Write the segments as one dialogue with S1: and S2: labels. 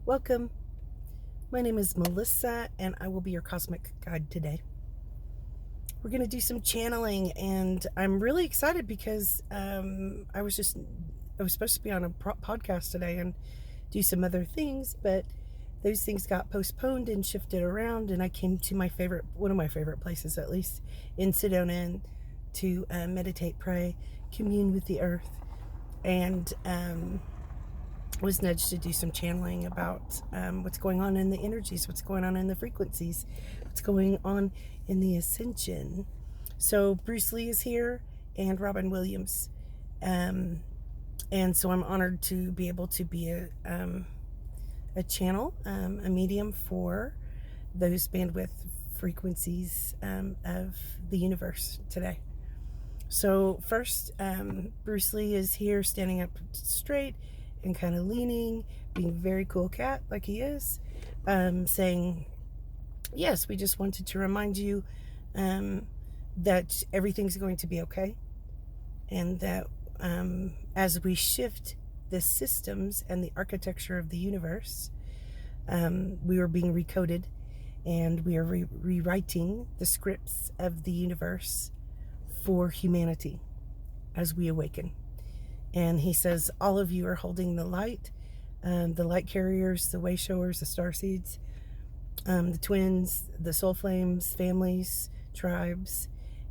S1: Welcome. My name is Melissa, and I will be your cosmic guide today. We're going to do some channeling, and I'm really excited because I was supposed to be on a podcast today and do some other things, but those things got postponed and shifted around, and I came to one of my favorite places, at least in Sedona, to meditate, pray, commune with the earth, and was nudged to do some channeling about what's going on in the energies, what's going on in the frequencies, what's going on in the Ascension. So Bruce Lee is here and Robin Williams. And so I'm honored to be able to be a channel, a medium for those bandwidth frequencies of the universe today. So first, Bruce Lee is here standing up straight and kind of leaning, being a very cool cat like he is, saying, yes, we just wanted to remind you that everything's going to be okay, and that as we shift the systems and the architecture of the universe, we are being recoded, and we are rewriting the scripts of the universe for humanity as we awaken. And he says, all of you are holding the light carriers, the way showers, the star seeds, the twins, the soul flames, families, tribes.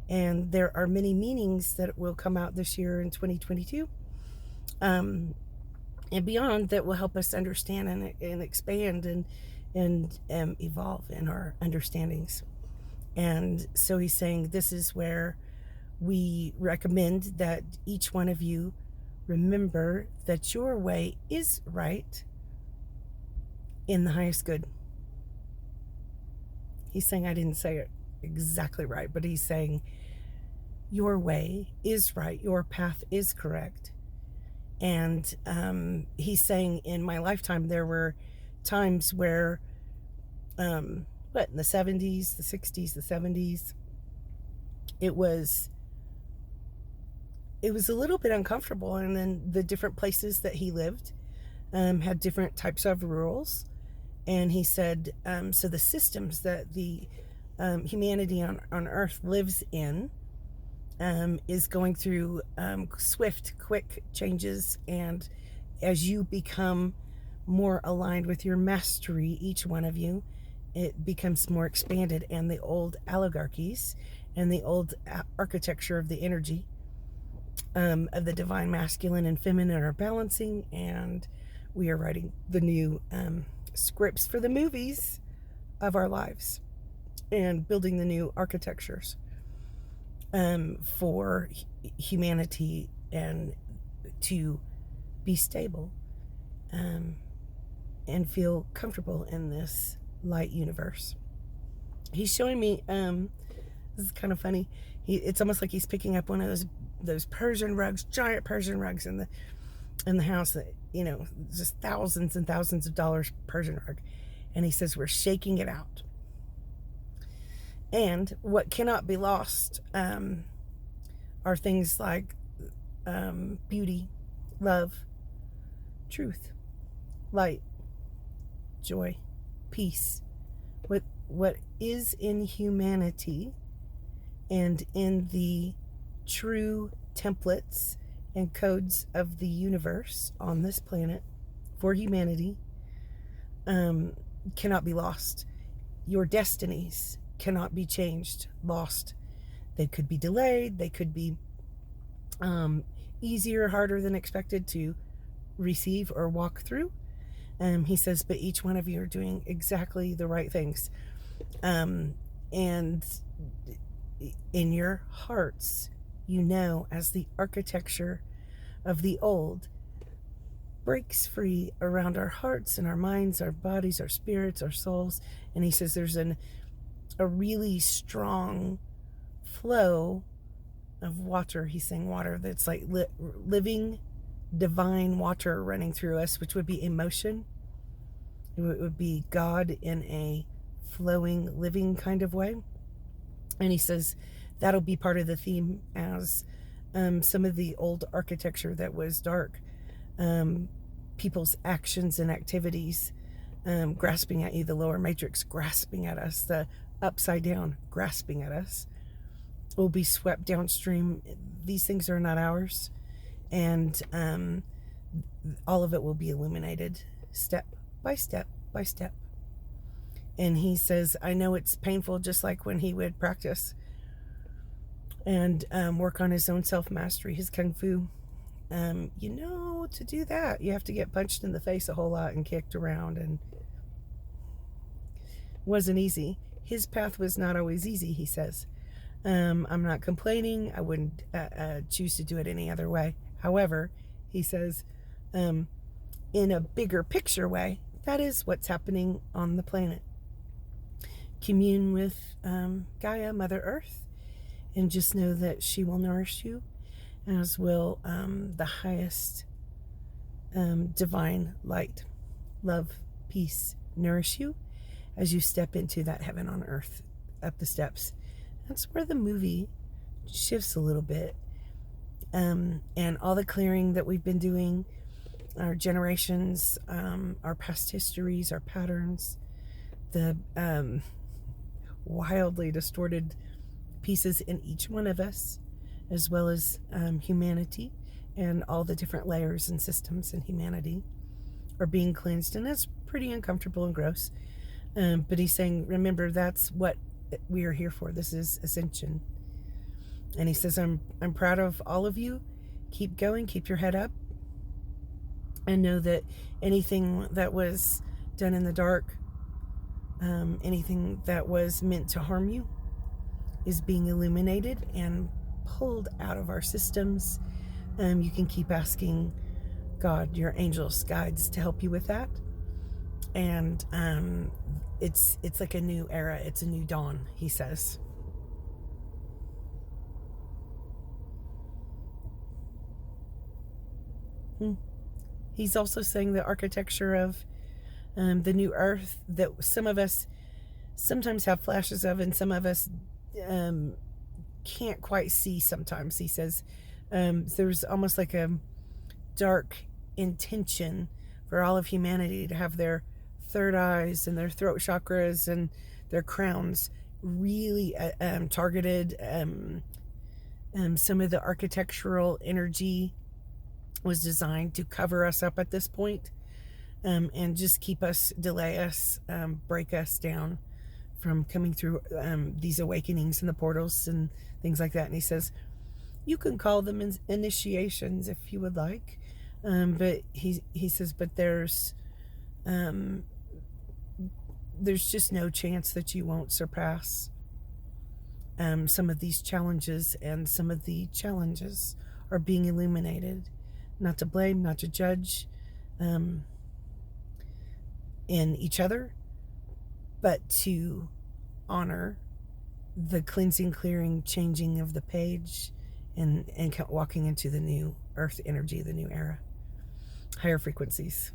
S1: And there are many meanings that will come out this year in 2022 and beyond that will help us understand and expand and evolve in our understandings. And so he's saying this is where we recommend that each one of you remember that your way is right in the highest good. He's saying, I didn't say it exactly right, but he's saying your way is right, your path is correct. And he's saying in my lifetime there were times where in the 70s, the 60s, the 70s, it was a little bit uncomfortable. And then the different places that he lived had different types of rules. And he said, so the systems that the humanity on Earth lives in is going through swift, quick changes. And as you become more aligned with your mastery, each one of you, it becomes more expanded. And the old oligarchies and the old architecture of the energy of the divine masculine and feminine are balancing, and we are writing the new scripts for the movies of our lives and building the new architectures for humanity and to be stable and feel comfortable in this light universe. He's showing me, this is kind of funny, it's almost like he's picking up one of those Persian rugs, giant Persian rugs in the house that, just thousands and thousands of dollars Persian rug. And he says, we're shaking it out. And what cannot be lost are things like beauty, love, truth, light, joy, peace. What is in humanity and in the true templates and codes of the universe on this planet for humanity cannot be lost. Your destinies cannot be changed, lost. They could be delayed. They could be easier, harder than expected to receive or walk through. He says, but each one of you are doing exactly the right things. And in your hearts, as the architecture of the old breaks free around our hearts and our minds, our bodies, our spirits, our souls. And he says there's a really strong flow of water. He's saying water that's like living divine water running through us, which would be emotion. It would be God in a flowing, living kind of way. And he says that'll be part of the theme as some of the old architecture that was dark, people's actions and activities grasping at you, the lower matrix grasping at us, the upside down grasping at us, will be swept downstream. These things are not ours, and all of it will be illuminated step by step by step. And he says, I know it's painful, just like when he would practice and work on his own self-mastery, his kung fu. To do that, you have to get punched in the face a whole lot and kicked around, and wasn't easy. His path was not always easy, he says. I'm not complaining. I wouldn't choose to do it any other way. However, he says, in a bigger picture way, that is what's happening on the planet. Commune with Gaia, Mother Earth, and just know that she will nourish you, as will the highest divine light, love, peace, nourish you as you step into that heaven on earth, up the steps. That's where the movie shifts a little bit. And all the clearing that we've been doing, our generations, our past histories, our patterns, the wildly distorted pieces in each one of us, as well as humanity and all the different layers and systems in humanity are being cleansed. And that's pretty uncomfortable and gross. But he's saying, remember, that's what we are here for. This is Ascension. And he says, I'm proud of all of you. Keep going, keep your head up, and know that anything that was done in the dark, anything that was meant to harm you, is being illuminated and pulled out of our systems. You can keep asking God, your angels, guides, to help you with that. And it's like a new era. It's a new dawn, he says. He's also saying the architecture of the new earth that some of us sometimes have flashes of, and some of us can't quite see sometimes. He says there's almost like a dark intention for all of humanity to have their third eyes and their throat chakras and their crowns really targeted. Some of the architectural energy was designed to cover us up at this point, and just keep us, delay us, break us down from coming through these awakenings and the portals and things like that. And he says, you can call them initiations if you would like, but he says, but there's just no chance that you won't surpass some of these challenges, and some of the challenges are being illuminated. Not to blame, not to judge in each other, but to honor the cleansing, clearing, changing of the page, and walking into the new earth energy, the new era, higher frequencies.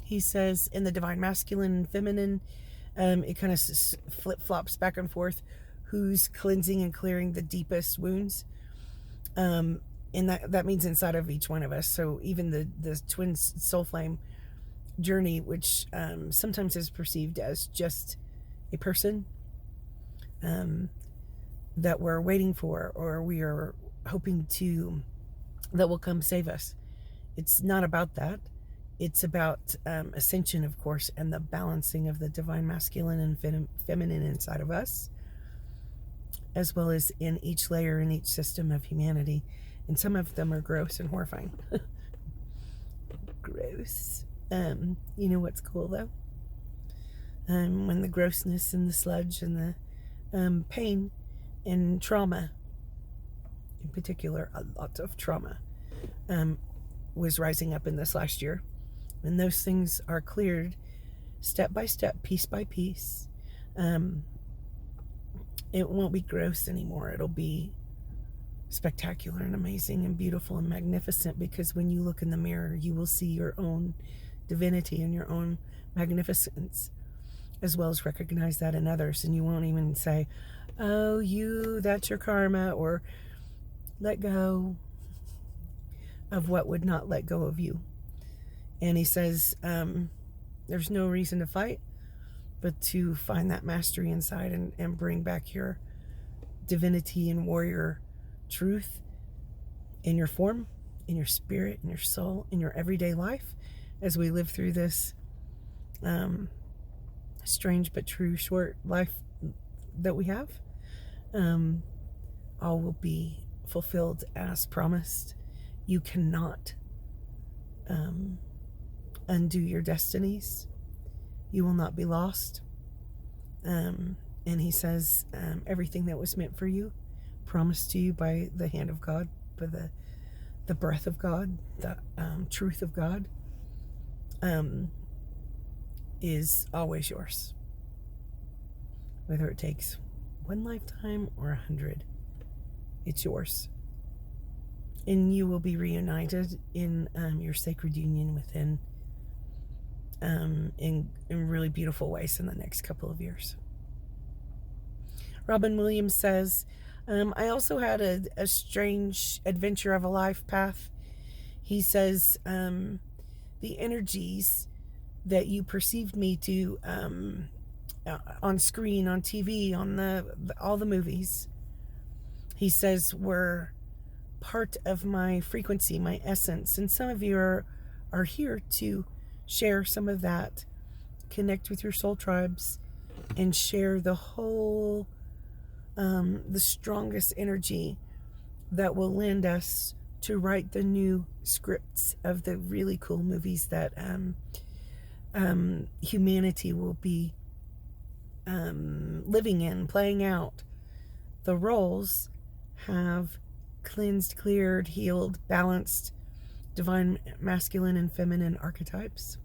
S1: He says in the divine masculine and feminine, it kind of flip-flops back and forth who's cleansing and clearing the deepest wounds. And that means inside of each one of us. So even the twin soul flame journey, which sometimes is perceived as just a person that we're waiting for, or we are hoping that will come save us. It's not about that. It's about ascension, of course, and the balancing of the divine masculine and feminine inside of us, as well as in each layer, in each system of humanity. And some of them are gross and horrifying. Gross. You know what's cool, though? When the grossness and the sludge and the pain and trauma, in particular, a lot of trauma, was rising up in this last year. When those things are cleared step by step, piece by piece, it won't be gross anymore. It'll be spectacular and amazing and beautiful and magnificent, because when you look in the mirror, you will see your own divinity and your own magnificence, as well as recognize that in others. And you won't even say, oh, that's your karma, or let go. of what would not let go of you. And he says, there's no reason to fight, but to find that mastery inside and bring back your divinity and warrior truth in your form, in your spirit, in your soul, in your everyday life, as we live through this strange but true short life that we have. All will be fulfilled as promised. You cannot undo your destinies. You will not be lost. And he says, everything that was meant for you, promised to you by the hand of God, by the breath of God, the truth of God, is always yours. Whether it takes one lifetime or 100, it's yours. And you will be reunited in your sacred union within in really beautiful ways in the next couple of years. Robin Williams says, I also had a strange adventure of a life path. He says, the energies that you perceived me to on screen, on TV, on all the movies, he says, were part of my frequency, my essence. And some of you are here to share some of that, connect with your soul tribes, and share the whole, the strongest energy that will lend us to write the new scripts of the really cool movies that humanity will be living in, playing out. The roles have cleansed, cleared, healed, balanced divine masculine and feminine archetypes.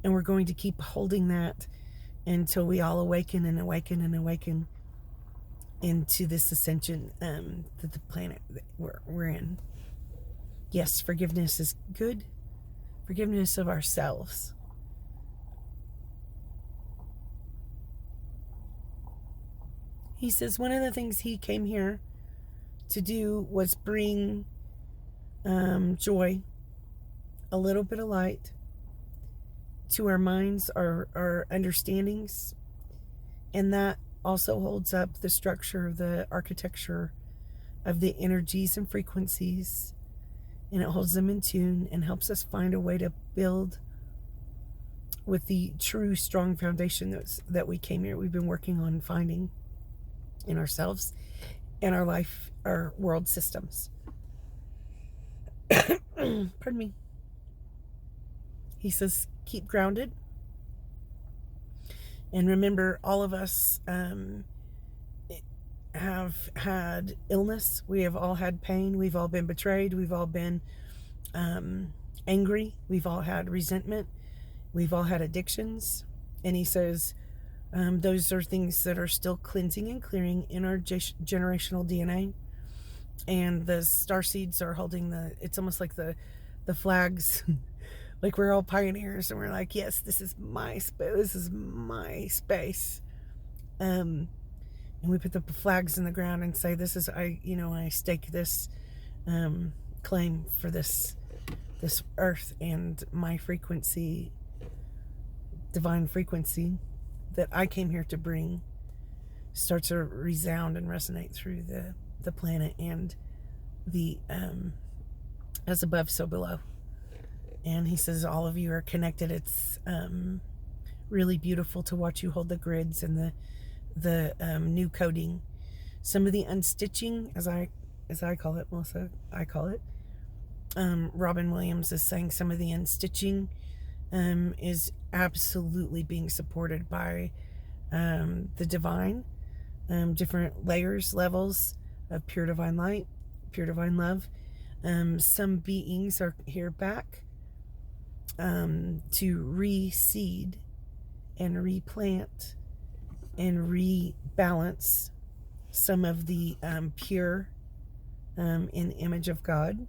S1: And we're going to keep holding that until we all awaken and awaken and awaken into this ascension that the planet that we're in. Yes, forgiveness is good. Forgiveness of ourselves. He says one of the things he came here to do was bring joy, a little bit of light to our minds, our understandings, and that also holds up the structure, the architecture of the energies and frequencies, and it holds them in tune and helps us find a way to build with the true strong foundation that we came here. We've been working on finding in ourselves and our life, our world systems. Pardon me. He says, keep grounded. And remember, all of us have had illness. We have all had pain. We've all been betrayed. We've all been angry. We've all had resentment. We've all had addictions. And he says, those are things that are still cleansing and clearing in our generational DNA. And the starseeds are holding it's almost like the flags, like we're all pioneers and we're like, yes, this is my space. This is my space. And we put the flags in the ground and say, this is, I stake this claim for this earth and my frequency, divine frequency that I came here to bring starts to resound and resonate through the planet and the as above, so below. And he says all of you are connected. It's really beautiful to watch you hold the grids and the new coding. Some of the unstitching, as I call it, Melissa, I call it. Robin Williams is saying some of the unstitching is absolutely being supported by the divine, different layers, levels of pure divine light, pure divine love. Some beings are here back to reseed and replant and rebalance some of the pure in image of God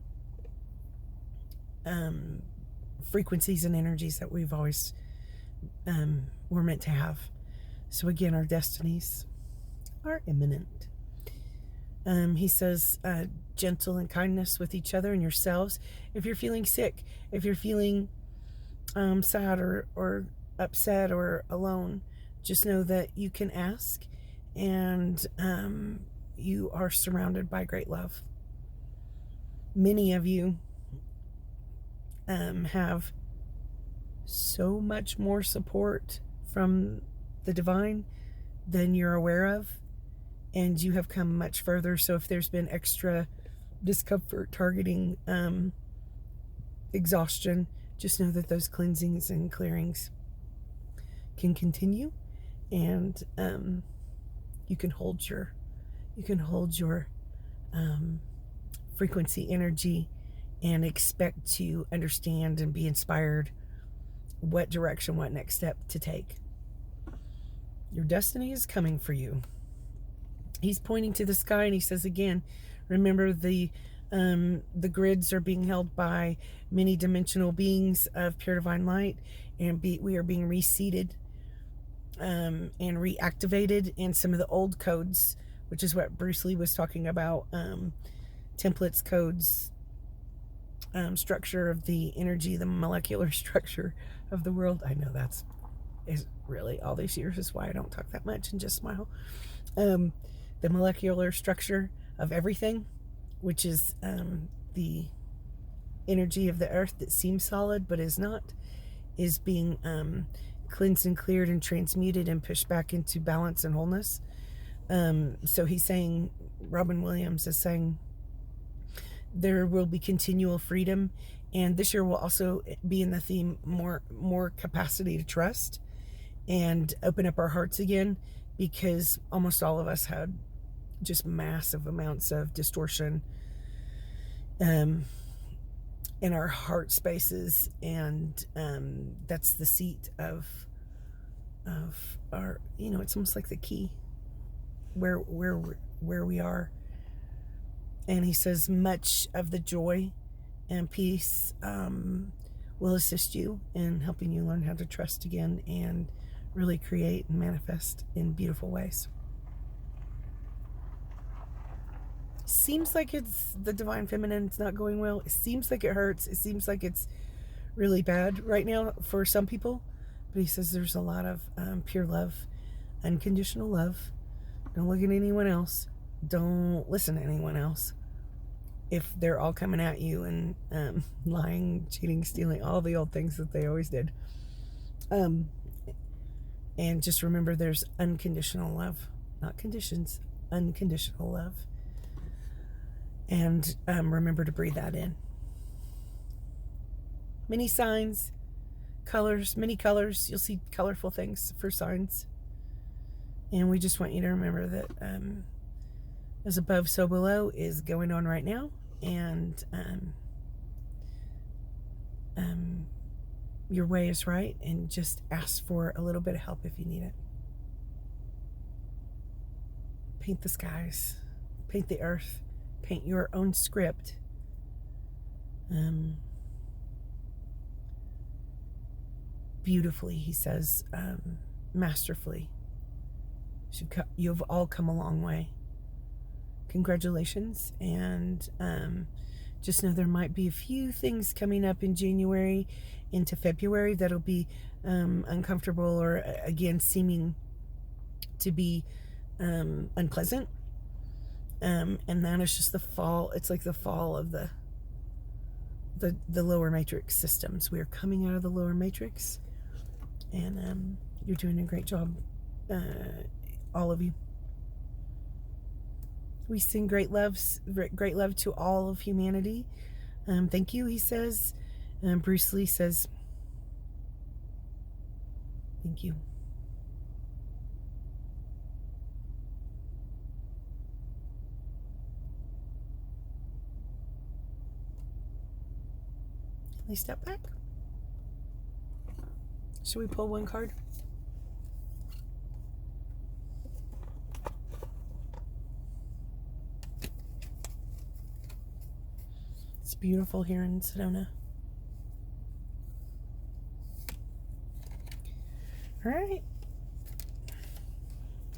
S1: frequencies and energies that we've always were meant to have. So again, our destinies are imminent. He says, gentle and kindness with each other and yourselves. If you're feeling sick, if you're feeling sad or upset or alone, just know that you can ask, and you are surrounded by great love. Many of you have so much more support from the divine than you're aware of, and you have come much further. So if there's been extra discomfort targeting exhaustion, just know that those cleansings and clearings can continue, and you can hold your frequency, energy, and expect to understand and be inspired what direction, what next step to take. Your destiny is coming for you. He's pointing to the sky, and he says again, remember the grids are being held by many dimensional beings of pure divine light, and we are being reseated and reactivated in some of the old codes, which is what Bruce Lee was talking about, templates, codes, structure of the energy, the molecular structure of the world. I know is really all these years is why I don't talk that much and just smile. The molecular structure of everything, which is the energy of the earth that seems solid but is not, is being cleansed and cleared and transmuted and pushed back into balance and wholeness. So he's saying, Robin Williams is saying, there will be continual freedom, and this year will also be in the theme more capacity to trust and open up our hearts again, because almost all of us had just massive amounts of distortion in our heart spaces, and that's the seat of our, it's almost like the key where we are. And he says much of the joy and peace will assist you in helping you learn how to trust again and really create and manifest in beautiful ways. Seems like it's the divine feminine. It's not going well. It seems like it hurts. It seems like it's really bad right now for some people. But he says there's a lot of pure love, unconditional love. Don't look at anyone else. Don't listen to anyone else. If they're all coming at you and lying, cheating, stealing, all the old things that they always did. And just remember there's unconditional love, not conditions, unconditional love. And remember to breathe that in. Many signs, colors, many colors. You'll see colorful things for signs. And we just want you to remember that as above, so below is going on right now. And your way is right. And just ask for a little bit of help if you need it. Paint the skies. Paint the earth. Paint your own script. Beautifully, he says, masterfully. You've all come a long way. Congratulations. And just know there might be a few things coming up in January into February that'll be uncomfortable or, again, seeming to be unpleasant. And that is just the fall. It's like the fall of the lower matrix systems. We are coming out of the lower matrix, and you're doing a great job, all of you. We send great love to all of humanity. Thank you, he says. Bruce Lee says, thank you. They step back. Should we pull one card? It's beautiful here in Sedona. All right.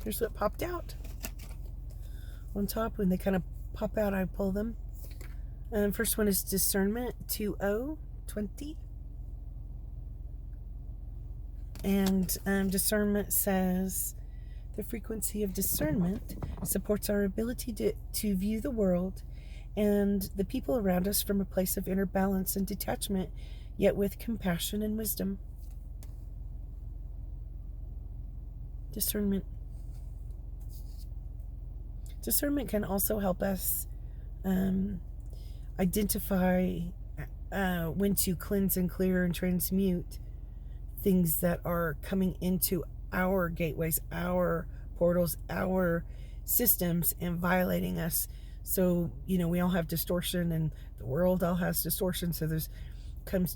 S1: Here's what popped out. on top. When they kind of pop out, I pull them. First one is discernment, 2020. And discernment says, the frequency of discernment supports our ability to view the world and the people around us from a place of inner balance and detachment, yet with compassion and wisdom. Discernment. Discernment can also help us identify when to cleanse and clear and transmute things that are coming into our gateways, our portals, our systems, and violating us. So, we all have distortion, and the world all has distortion. So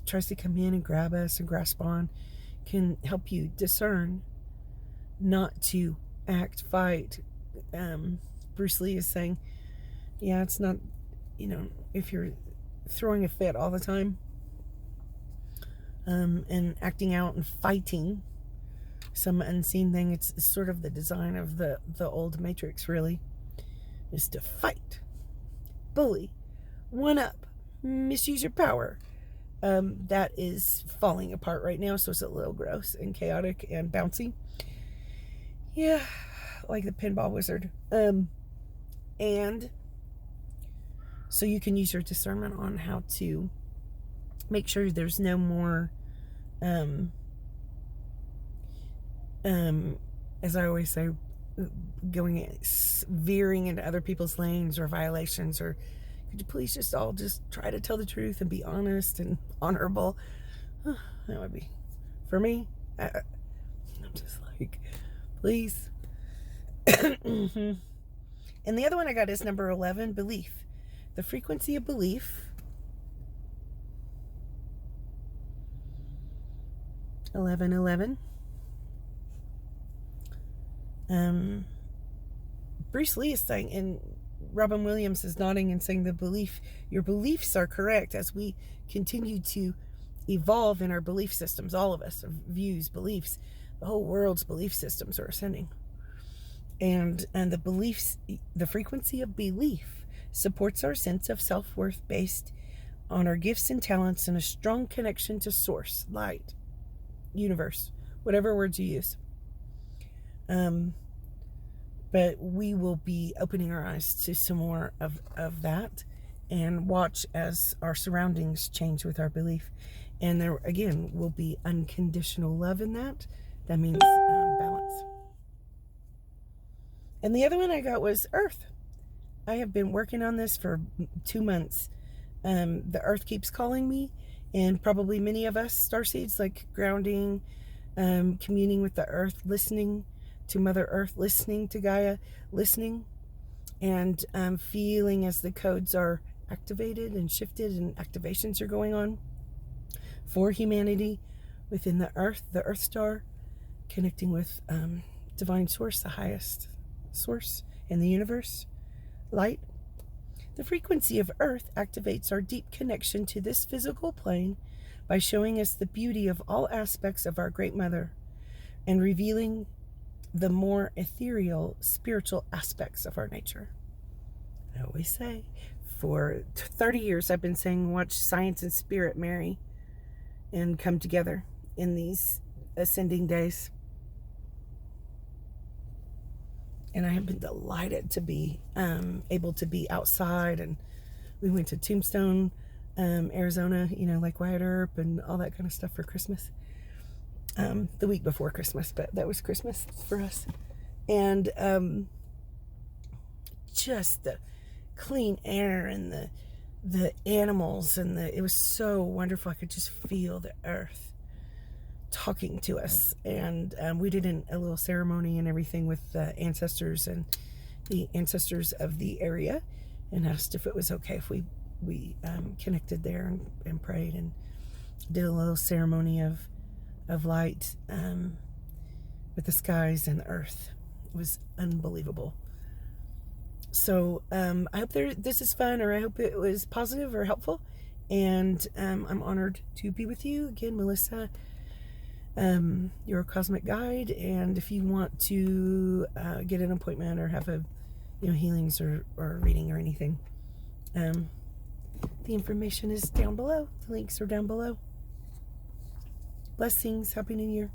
S1: tries to come in and grab us and grasp on. Can help you discern not to act, fight. Bruce Lee is saying, yeah, it's not, if you're throwing a fit all the time, and acting out and fighting some unseen thing, it's sort of the design of the old Matrix, really, is to fight, bully, one up, misuse your power. That is falling apart right now, so it's a little gross and chaotic and bouncy. Yeah, like the pinball wizard. And so you can use your discernment on how to make sure there's no more, as I always say, veering into other people's lanes or violations. Or could you please just all just try to tell the truth and be honest and honorable? That would be, for me, I'm just like, please. Mm-hmm. And the other one I got is number 11, belief. The frequency of belief. 1111. Bruce Lee is saying, and Robin Williams is nodding and saying, your beliefs are correct as we continue to evolve in our belief systems. All of us, views, beliefs, the whole world's belief systems are ascending. And the frequency of belief supports our sense of self-worth based on our gifts and talents and a strong connection to source, light, universe, whatever words you use. But we will be opening our eyes to some more of that, and watch as our surroundings change with our belief. And there, again, will be unconditional love in that. That means balance. And the other one I got was Earth. I have been working on this for 2 months. The Earth keeps calling me, and probably many of us, starseeds, like grounding, communing with the Earth, listening to Mother Earth, listening to Gaia, listening, and feeling as the codes are activated and shifted and activations are going on for humanity within the Earth Star, connecting with divine source, the highest source in the universe, light. The frequency of Earth activates our deep connection to this physical plane by showing us the beauty of all aspects of our Great Mother and revealing the more ethereal, spiritual aspects of our nature. I always say, for 30 years I've been saying, watch science and spirit marry and come together in these ascending days. And I have been delighted to be able to be outside. And we went to Tombstone, Arizona, like Wyatt Earp and all that kind of stuff for Christmas. The week before Christmas, but that was Christmas for us. And just the clean air and the animals, and it was so wonderful. I could just feel the earth talking to us. And we did a little ceremony and everything with the ancestors and the ancestors of the area, and asked if it was okay if we connected there and prayed and did a little ceremony of light with the skies and the earth. It was unbelievable. So I hope this is fun, or I hope it was positive or helpful. And I'm honored to be with you again, Melissa, your cosmic guide. And if you want to get an appointment or have a healings or reading or anything. The information is down below. The links are down below. Blessings. Happy New Year.